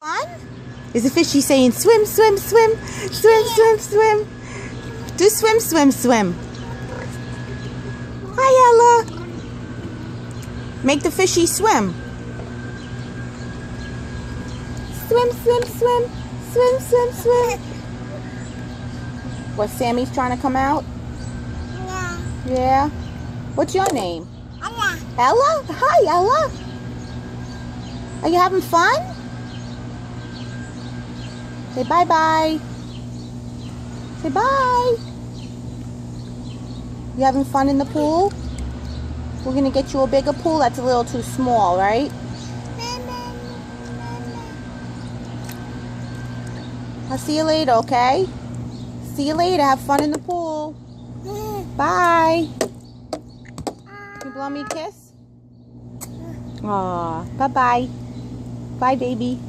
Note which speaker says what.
Speaker 1: Fun? Is the fishy saying swim, swim, swim, swim, swim, swim? Do swim, swim, swim. Hi, Ella. Make the fishy swim. Swim, swim, swim, swim, swim, swim. What, Sammy's trying to come out?
Speaker 2: Yeah.
Speaker 1: Yeah? What's your name?
Speaker 2: Ella.
Speaker 1: Ella? Hi, Ella. Are you having fun? Say bye-bye. Say bye. You having fun in the pool? We're going to get you a bigger pool. That's a little too small, right? I'll see you later, okay? See you later. Have fun in the pool. Bye. Can you blow me a kiss? Aw, bye-bye. Bye, baby.